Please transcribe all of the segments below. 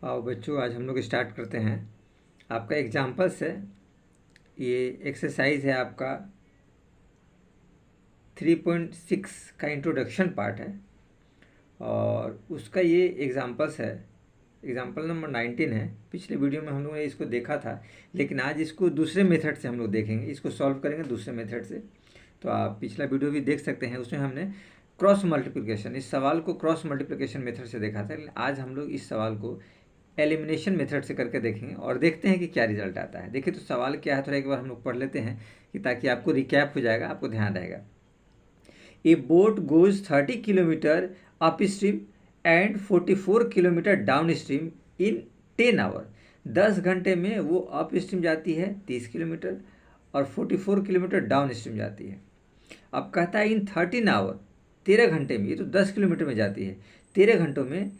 और बच्चों आज हम लोग स्टार्ट करते हैं। आपका एग्जाम्पल्स है, ये एक्सरसाइज है आपका 3.6 का इंट्रोडक्शन पार्ट है और उसका ये एग्जाम्पल्स है। एग्जाम्पल नंबर 19 है। पिछले वीडियो में हम लोगों ने इसको देखा था, लेकिन आज इसको दूसरे मेथड से हम लोग देखेंगे, इसको सॉल्व करेंगे दूसरे मेथड से। तो आप पिछला वीडियो भी देख सकते हैं, उसमें हमने क्रॉस मल्टीप्लिकेशन, इस सवाल को क्रॉस मल्टीप्लिकेशन मेथड से देखा था। लेकिन आज हम लोग इस सवाल को एलिमिनेशन मेथड से करके देखेंगे और देखते हैं कि क्या रिजल्ट आता है। देखिए तो सवाल क्या है, थोड़ा एक बार हम लोग पढ़ लेते हैं कि ताकि आपको रिकैप हो जाएगा, आपको ध्यान रहेगा। A boat goes 30 kilometre up stream and 44 kilometre down stream in 10 hour. 10 घंटे में वो अप स्ट्रीम जाती है 30 किलोमीटर और 44 किलोमीटर डाउन स्ट्रीम जाती है। अब कहता है इन 13 आवर, 13 घंटे में, ये तो 10 किलोमीटर में जाती है, 13 घंटों में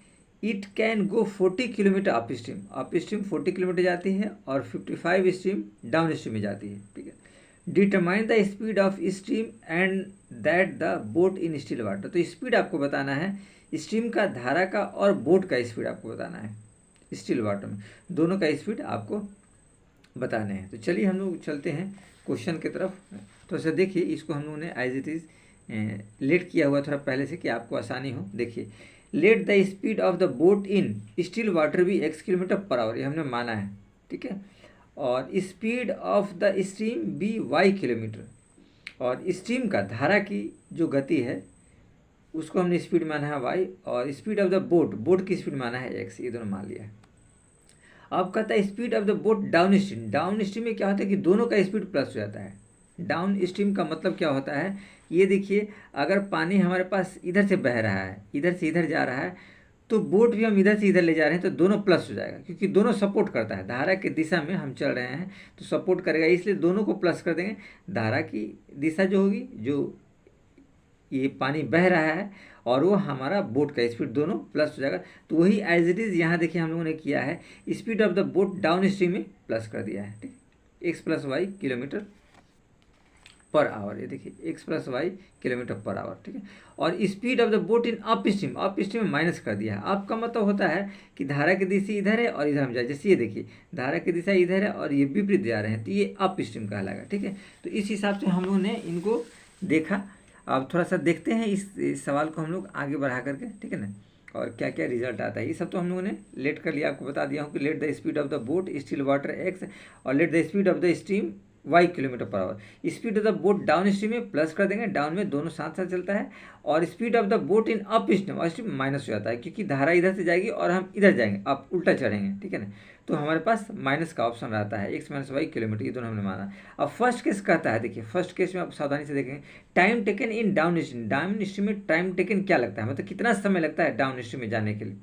it can go 40 kilometre up stream 40 kilometre जाती है और 55 स्ट्रीम डाउन स्ट्रीम में जाती है। ठीक है, determine the speed of stream and that the boat in still water. तो स्पीड आपको बताना है, स्ट्रीम का, धारा का और बोट का स्पीड आपको बताना है। स्टिल वाटर में दोनों का स्पीड आपको बताने हैं। तो चलिए हम लोग चलते हैं क्वेश्चन की तरफ। तो ऐसे देखिए, इसको हम लोगों ने एज इट इज़ लेट किया हुआ थोड़ा पहले से कि आपको आसानी हो। देखिए, let the speed of the boat in still water भी x किलोमीटर पर आवर, ये हमने माना है। ठीक है, और speed of the stream be y kilometre, और स्ट्रीम का, धारा की जो गति है उसको हमने स्पीड माना है y, और स्पीड ऑफ द बोट की स्पीड माना है x, ये दोनों मान लिया है। अब कहता है speed of the boat down stream में क्या होता है कि दोनों का स्पीड प्लस हो जाता है। डाउन स्ट्रीम का मतलब क्या होता है, ये देखिए, अगर पानी हमारे पास इधर से बह रहा है, इधर से इधर जा रहा है, तो बोट भी हम इधर से इधर ले जा रहे हैं तो दोनों प्लस हो जाएगा, क्योंकि दोनों सपोर्ट करता है। धारा की दिशा में हम चल रहे हैं तो सपोर्ट करेगा, इसलिए दोनों को प्लस कर देंगे। धारा की दिशा जो होगी, जो ये पानी बह रहा है, और वो हमारा बोट का स्पीड, दोनों प्लस हो जाएगा। तो वही एज इट इज़ यहाँ देखिए हम लोगों ने किया है, speed of the boat down stream में प्लस कर दिया है। ठीक, x plus y kilometre per hour, ये देखिए x plus y kilometre per hour. ठीक है, और speed of the boat in up stream में माइनस कर दिया है। अप का मतलब होता है कि धारा की दिशा इधर है और इधर हम जाए, जैसे ये देखिए धारा की दिशा इधर है और ये विपरीत जा रहे हैं, तो ये अप स्ट्रीम कहलाएगा। ठीक है, तो इस हिसाब से हम लोगों ने इनको देखा। अब थोड़ा सा देखते हैं इस सवाल को हम लोग आगे बढ़ा करके, ठीक है ना, और क्या क्या रिजल्ट आता है। ये सब तो हम लोगों ने लेट कर लिया, आपको बता दिया हूँ कि late the speed of the boat still water x और late the speed of the stream y kilometre per our. Speed of the boat down stream में प्लस कर देंगे, डाउन में दोनों साथ साथ चलता है, और speed of the boat in up stream minus हो जाता है, क्योंकि धारा इधर से जाएगी और हम इधर जाएंगे, अब उल्टा चढ़ेंगे। ठीक है ना, तो हमारे पास माइनस का ऑप्शन रहता है, x माइनस वाई किलोमीटर, ये दोनों हमने माना। अब फर्स्ट केस कहता है, देखिए फर्स्ट केस में आप सावधानी से देखेंगे, time taken in down stream में टाइम टेकन क्या लगता है, मतलब कितना समय लगता है डाउन स्ट्रीम में जाने के लिए।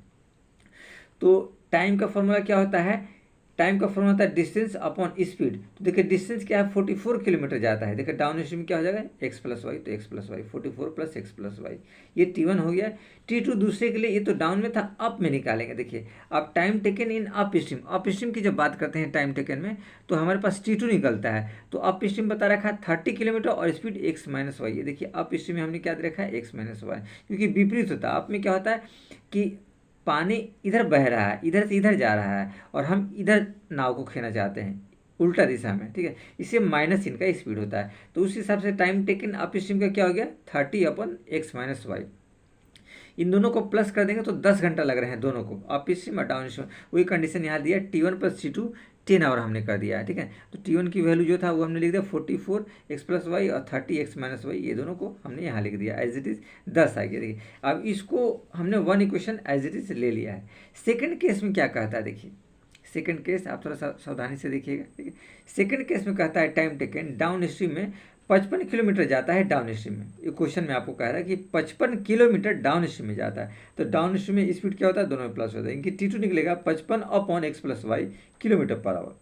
तो टाइम का फॉर्मूला क्या होता है, टाइम का फॉर्मूला होता है डिस्टेंस अपॉन स्पीड। तो देखिए डिस्टेंस क्या है, 44 किलोमीटर जाता है। देखिए डाउन स्ट्रीम क्या हो जाएगा, एक्स प्लस वाई, तो x plus y 44 plus x plus y, ये T1 हो गया। T2 दूसरे के लिए, ये तो डाउन में था, अप में निकालेंगे। देखिए अब time taken in up stream की जब बात करते हैं टाइम टेकन में, तो हमारे पास T2 निकलता है। तो अप स्ट्रीम बता रखा है 30 किलोमीटर और स्पीड एक्स माइनस वाई। ये देखिए अप स्ट्रीम में हमने क्या दे रखा है, एक्स माइनस वाई, क्योंकि विपरीत होता है। अप में क्या होता है कि पानी इधर बह रहा है, इधर से इधर जा रहा है, और हम इधर नाव को खेलना चाहते हैं उल्टा दिशा में। ठीक है, इससे माइनस इनका स्पीड होता है। तो उस हिसाब से टाइम टेकन अप स्ट्रीम का क्या हो गया, 30 अपन एक्स माइनस वाई। इन दोनों को प्लस कर देंगे तो 10 घंटा लग रहे हैं दोनों को, अप स्ट्रीम और डाउन स्ट्रीम। वही कंडीशन यहाँ दिया, T1 प्लस T2 10 आवर हमने कर दिया है। ठीक है, तो T1 की वैल्यू जो था वो हमने लिख दिया 44 एक्स प्लस वाई और 30 एक्स माइनस वाई, ये दोनों को हमने यहाँ लिख दिया एज इट इज़ 10 आ गया। देखिए अब इसको हमने one equation as it is ले लिया है। सेकंड केस में क्या कहता है, देखिए सेकंड केस आप थोड़ा सा सावधानी से देखिएगा। ठीक है, सेकंड केस में कहता है टाइम टेकन डाउन स्ट्रीम में 55 किलोमीटर जाता है डाउन स्ट्रीम में। ये क्वेश्चन में आपको कह रहा है कि 55 किलोमीटर डाउन स्ट्रीम में जाता है। तो डाउन स्ट्रीम में स्पीड क्या होता है, दोनों में प्लस होता है। इनकी T2 निकलेगा 55 upon x plus y kilometre per hour.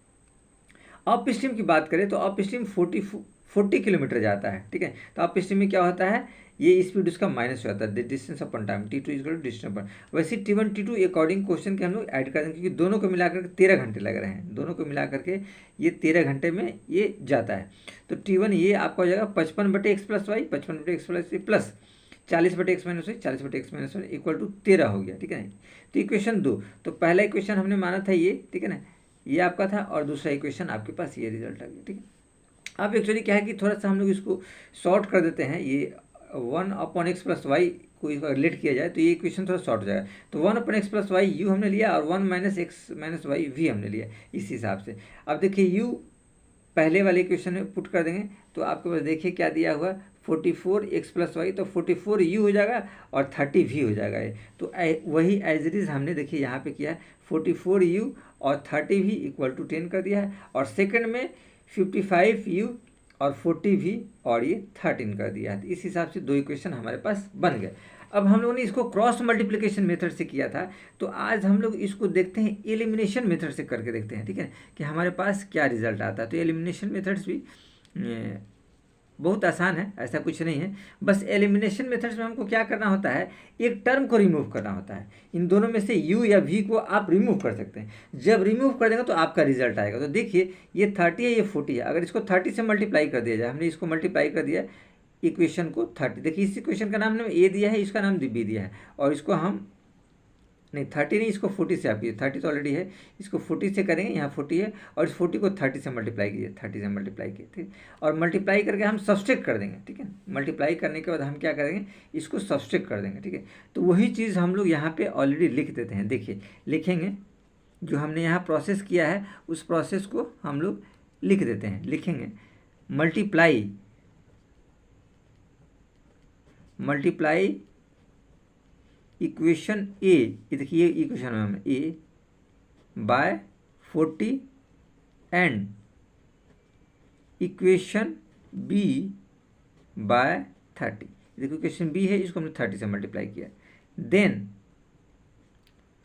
Up stream की बात करें तो अप स्ट्रीम 40 किलोमीटर जाता है। ठीक है, तो अप स्ट्रीम में क्या होता है, ये स्पीड उसका माइनस हो जाता है, distance upon time, T2 is equal to distance upon. वैसे T1 T2 अकॉर्डिंग क्वेश्चन के हम लोग ऐड कर देंगे, क्योंकि दोनों को मिलाकर 13 घंटे लग रहे हैं, दोनों को मिलाकर के ये 13 घंटे में ये जाता है। तो T1 ये आपका हो जाएगा 55 बटे एक्स प्लस वाई, 55 बटे x plus plus 40/(x-1) 40/(x-1) equal to 13 हो गया, ठीक है ना। तो इक्वेशन 2, तो पहला इक्वेशन हमने माना था ये, ठीक है ना, ये आपका था, और दूसरा इक्वेशन आपके पास ये रिजल्ट आ गया, ठीक है। अब एक्चुअली क्या है कि थोड़ा सा हम लोग इसको शॉर्ट कर देते हैं, ये 1/x + y को इसको रिलेट किया जाए तो ये इक्वेशन थोड़ा शॉर्ट हो जाएगा। तो 1/x + y u हमने लिया और 1 - x - y v हमने लिया, इस हिसाब से। अब देखिए u पहले वाले इक्वेशन में पुट कर देंगे तो आपके पास देखिए क्या दिया हुआ, 44x + y, तो 44u हो जाएगा और 30v हो जाएगा ये। तो वही एज इट इज़ हमने देखिए यहाँ पे किया है, 44u और 30v इक्वल टू 10 कर दिया है, और सेकंड में 55u और 40v और ये 13 कर दिया है। तो इस हिसाब से दो इक्वेशन हमारे पास बन गए। अब हम लोगों ने इसको क्रॉस मल्टीप्लिकेशन मेथड से किया था, तो आज हम लोग इसको देखते हैं एलिमिनेशन मेथड से करके देखते हैं, ठीक है, कि हमारे पास क्या रिजल्ट आता है। तो एलिमिनेशन मेथड्स भी बहुत आसान है, ऐसा कुछ नहीं है। बस एलिमिनेशन मेथड्स में हमको क्या करना होता है, एक टर्म को रिमूव करना होता है। इन दोनों में से u या v को आप रिमूव कर सकते हैं। जब रिमूव कर देंगे तो आपका रिजल्ट आएगा। तो देखिए ये 30 है, ये 40 है, अगर इसको 30 से मल्टीप्लाई कर दिया जाए, हमने इसको मल्टीप्लाई कर दिया इक्वेशन को 30, देखिए इस इक्वेशन का नाम हमने ए दिया है, इसका नाम बी दिया है, और इसको हम नहीं 30 नहीं, इसको 40 से आप कीजिए, 30 तो ऑलरेडी है, इसको 40 से करेंगे, यहाँ 40 है, और इस 40 को 30 से मल्टीप्लाई कीजिए, 30 से मल्टीप्लाई कीजिए, ठीक। और मल्टीप्लाई करके हम सब्सट्रैक्ट कर देंगे, ठीक है। मल्टीप्लाई करने के बाद हम क्या करेंगे, इसको सब्सट्रैक्ट कर देंगे, ठीक है। तो वही चीज़ हम लोग यहाँ पे ऑलरेडी लिख देते हैं। देखिए लिखेंगे, जो हमने यहाँ प्रोसेस किया है उस प्रोसेस को हम लोग लिख देते हैं। लिखेंगे मल्टीप्लाई इक्वेशन ए, ये देखिए इक्वेशन में हमें A by 40 and equation B by 30। देखो इक्वेशन बी है, इसको हमने 30 से मल्टीप्लाई किया, देन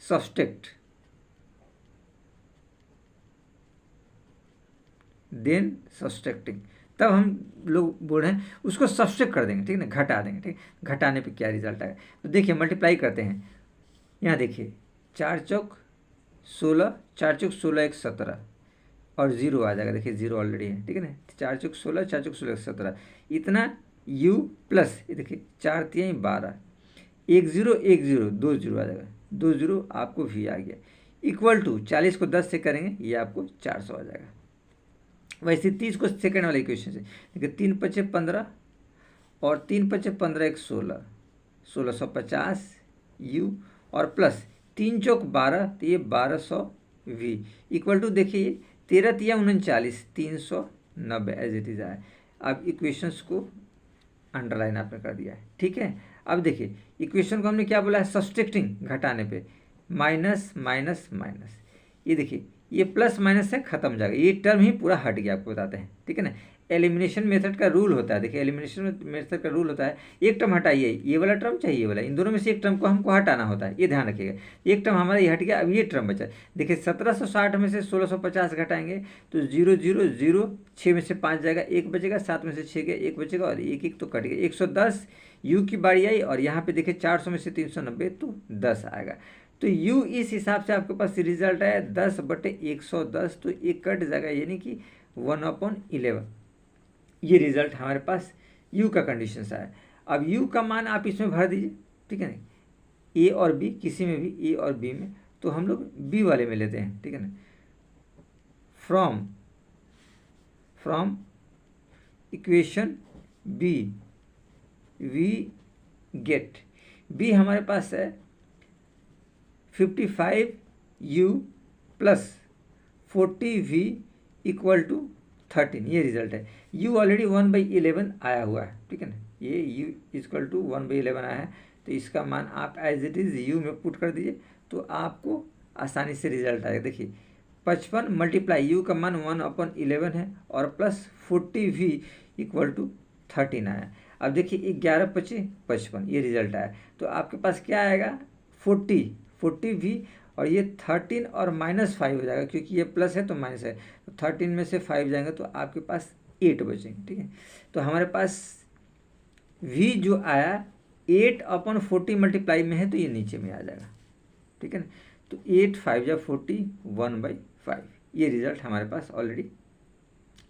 सब्सट्रैक्टिंग, तब हम लोग बोल रहे हैं उसको सब्सट्रैक्ट कर देंगे, ठीक है ना, घटा देंगे, ठीक। घटाने पे क्या रिजल्ट आएगा, तो देखिए मल्टीप्लाई करते हैं, यहाँ देखिए 4 चौक 16, 4 चौक 16 1 17 और 0 आ जाएगा, देखिए 0 ऑलरेडी है, ठीक है ना। 4 चौक 16, 4 चौक 16 17, इतना u प्लस ये देखिए 4 3 12, 1 0 1 0 2 0 आ जाएगा, 2 0 आपको v आ गया, इक्वल टू 40 को 10 से करेंगे ये आपको 400 आ जाएगा। वैसे 30 को सेकंड वाले इक्वेशन से देखिए, 3 × 5 = 15 और 3 × 5 = 15 1 16, 1650 u और प्लस 3 चौक 12, तो ये 1200 v इक्वल टू देखिए 13 3 39 390 एज इट इज़ आया। अब इक्वेशंस को अंडरलाइन आपने कर दिया है, ठीक है। अब देखिए इक्वेशन को हमने क्या बोला है, सब्सट्रैक्टिंग, घटाने पे माइनस माइनस माइनस, ये देखिए ये प्लस माइनस से खत्म हो जाएगा, ये टर्म ही पूरा हट गया, आपको बताते हैं, ठीक है ना। एलिमिनेशन मेथड का रूल होता है, देखिए एलिमिनेशन मेथड का रूल होता है, एक टर्म हटाइए, ये वाला टर्म चाहिए, ये वाला, इन दोनों में से एक टर्म को हमको हटाना होता है, ये ध्यान रखिएगा। एक टर्म हमारा ये हट गया, अब ये टर्म बचा। देखिए 1760 में से 1650 घटाएंगे तो 0 0 0, 6 में से 5 जाएगा, 1 बचेगा, 7 में से 6 गया, 1 बचेगा, और 1 1 तो कट गया, 110 u की बारी आई, और यहाँ पे देखिए 400 में से 390 तो 10 आएगा। तो u इस हिसाब से आपके पास रिजल्ट आया 10/110, तो एक कट जाएगा, यानी कि 1/11, ये रिजल्ट हमारे पास u का कंडीशन से आया। अब u का मान आप इसमें भर दीजिए, ठीक है ना, a और b, किसी में भी a और b में, तो हम लोग b वाले में लेते हैं, ठीक है ना। From equation b we get, b हमारे पास है 55u plus 40v equal to 13, ये रिजल्ट है। u ऑलरेडी 1/11 आया हुआ है, ठीक है ना, ये u इक्वल टू 1/11 आया है, तो इसका मान आप एज इट इज़ u में पुट कर दीजिए, तो आपको आसानी से रिजल्ट आएगा। देखिए 55 मल्टीप्लाई u का मान 1/11 है, और प्लस 40v इक्वल टू 13 आया। अब देखिए 11 × 5 = 55, ये रिजल्ट आया। तो आपके पास क्या आएगा, 40v, और ये 13 और -5 हो जाएगा, क्योंकि ये प्लस है तो माइनस है, तो 13 में से 5 जाएंगे तो आपके पास 8 बचेंगे, ठीक है। तो हमारे पास v जो आया 8/40 मल्टीप्लाई में है, तो ये नीचे में आ जाएगा, ठीक है ना। तो 8 5 या 40, 1/5, ये रिजल्ट हमारे पास ऑलरेडी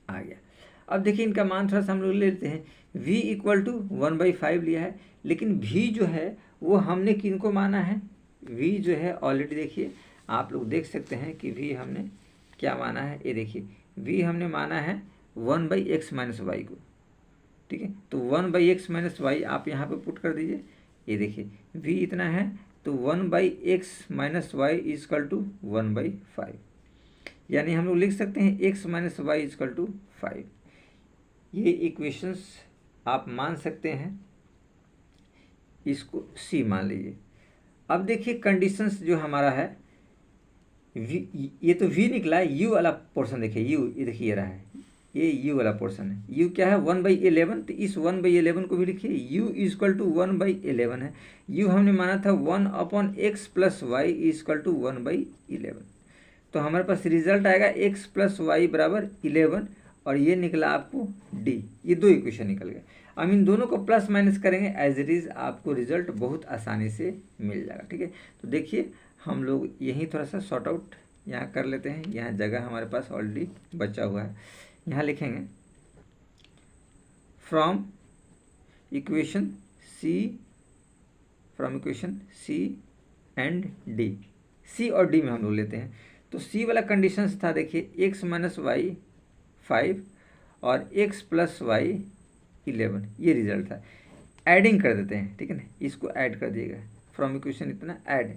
आ गया। अब देखिए इनका मान थोड़ा सा हम लोग ले लेते हैं। v इक्वल टू 1/5 लिया है, लेकिन v जो है वो हमने किनको माना है, v जो है ऑलरेडी देखिए आप लोग देख सकते हैं कि v हमने क्या माना है, ये देखिए v हमने माना है 1/x माइनस वाई को, ठीक है। तो 1/x माइनस वाई आप यहाँ पे पुट कर दीजिए, ये देखिए v इतना है तो 1/x minus y equal to 1/5, यानी हम लोग लिख सकते हैं x minus y equal to 5। ये इक्वेशंस आप मान सकते हैं, इसको c मान लीजिए। अब देखिए कंडीशंस जो हमारा है v, ये तो v निकला है, u वाला पोर्शन देखिए u, ये देखिए ये रहा है, ये u वाला पोर्शन है। u क्या है 1/11, तो इस 1/11 को भी लिखिए, u इजकल टू 1/11 है। u हमने माना था 1/x plus y equal to 1/11, तो हमारे पास रिजल्ट आएगा x प्लस वाई बराबर 11, और ये निकला आपको d। ये दो इक्वेशन निकल गए। अब इन दोनों को प्लस माइनस करेंगे एज इट इज़, आपको रिजल्ट बहुत आसानी से मिल जाएगा, ठीक है। तो देखिए हम लोग यहीं थोड़ा सा सॉर्ट आउट यहाँ कर लेते हैं, यहाँ जगह हमारे पास ऑलरेडी बचा हुआ है। यहाँ लिखेंगे from equation C and D, C और डी में हम लोग लेते हैं। तो सी वाला कंडीशंस था देखिए x माइनस वाई 5 और x प्लस वाई 11, ये रिजल्ट था। एडिंग कर देते हैं, ठीक है ना, इसको ऐड कर दिएगा फ्रॉम इक्वेशन इतना ऐड,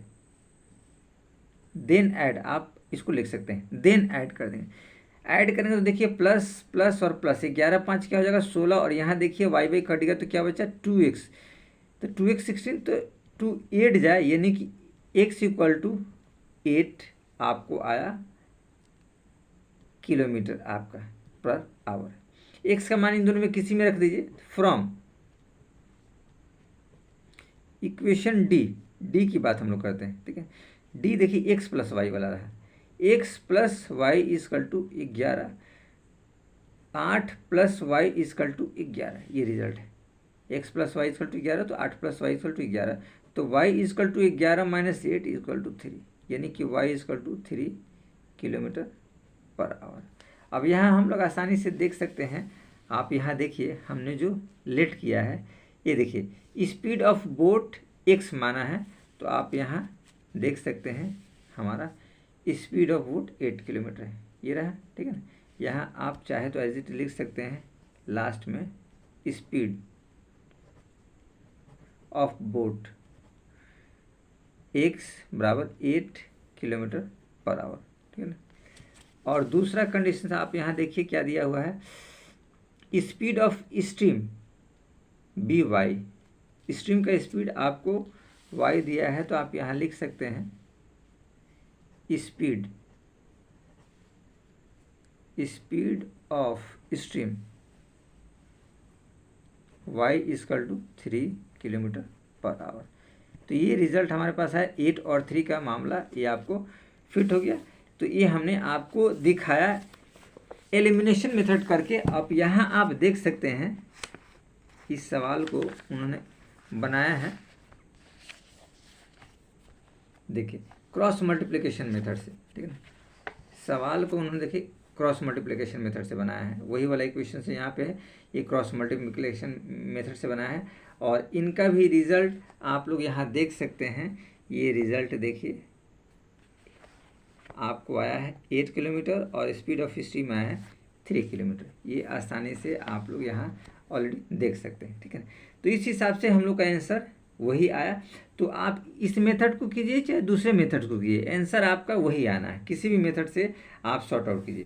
देन ऐड, आप इसको लिख सकते हैं देन ऐड कर देंगे। ऐड करेंगे तो देखिए प्लस प्लस और प्लस 11 5 क्या हो जाएगा 16, और यहाँ देखिए वाई वाई कटेगा तो क्या बचा 2x, तो 2x 16, तो 2 8 जाए, यानी कि x इक्वल टू 8 आपको आया किलोमीटर आपका पर आवर। x का मान इन दोनों में किसी में रख दीजिए, फ्रॉम इक्वेशन डी की बात हम लोग करते हैं, ठीक है। डी देखिए x प्लस वाई वाला रहा, x plus y equal to 11, 8 plus y equal to 11, ये रिजल्ट है। x plus y equal to 11, तो 8 प्लस वाई इजकल टू 11, तो y equal to 11 minus 8 equal to 3, यानी कि y equal to 3 kilometre per hour. अब यहाँ हम लोग आसानी से देख सकते हैं, आप यहाँ देखिए हमने जो लेट किया है, ये देखिए स्पीड ऑफ बोट x माना है, तो आप यहाँ देख सकते हैं हमारा स्पीड ऑफ बोट 8 किलोमीटर है, ये रहा, ठीक है ना। यहाँ आप चाहे तो एज इट लिख सकते हैं लास्ट में स्पीड ऑफ बोट x बराबर 8 किलोमीटर पर आवर, ठीक है ना। और दूसरा कंडीशन आप यहाँ देखिए क्या दिया हुआ है, speed of stream be y, stream का स्पीड आपको y दिया है, तो आप यहाँ लिख सकते हैं speed of stream y equal to 3 kilometre per hour. तो ये रिजल्ट हमारे पास है 8 और 3 का मामला, ये आपको फिट हो गया। तो ये हमने आपको दिखाया एलिमिनेशन मेथड करके। अब यहाँ आप देख सकते हैं इस सवाल को उन्होंने बनाया है, देखिए क्रॉस मल्टीप्लिकेशन मेथड से, ठीक है ना। सवाल को उन्होंने देखिए क्रॉस मल्टीप्लिकेशन मेथड से बनाया है, वही वाला इक्वेशन से यहाँ पे है, ये क्रॉस मल्टीप्लिकेशन मेथड से बनाया है। और इनका भी रिजल्ट आप लोग यहाँ देख सकते हैं, ये रिजल्ट देखिए आपको आया है 8 किलोमीटर और स्पीड ऑफ स्ट्रीम आया है 3 किलोमीटर। ये आसानी से आप लोग यहाँ ऑलरेडी देख सकते हैं, ठीक है। तो इस हिसाब से हम लोग का आंसर वही आया। तो आप इस मेथड को कीजिए चाहे दूसरे मेथड को कीजिए, आंसर आपका वही आना है, किसी भी मेथड से आप सॉर्ट आउट कीजिए।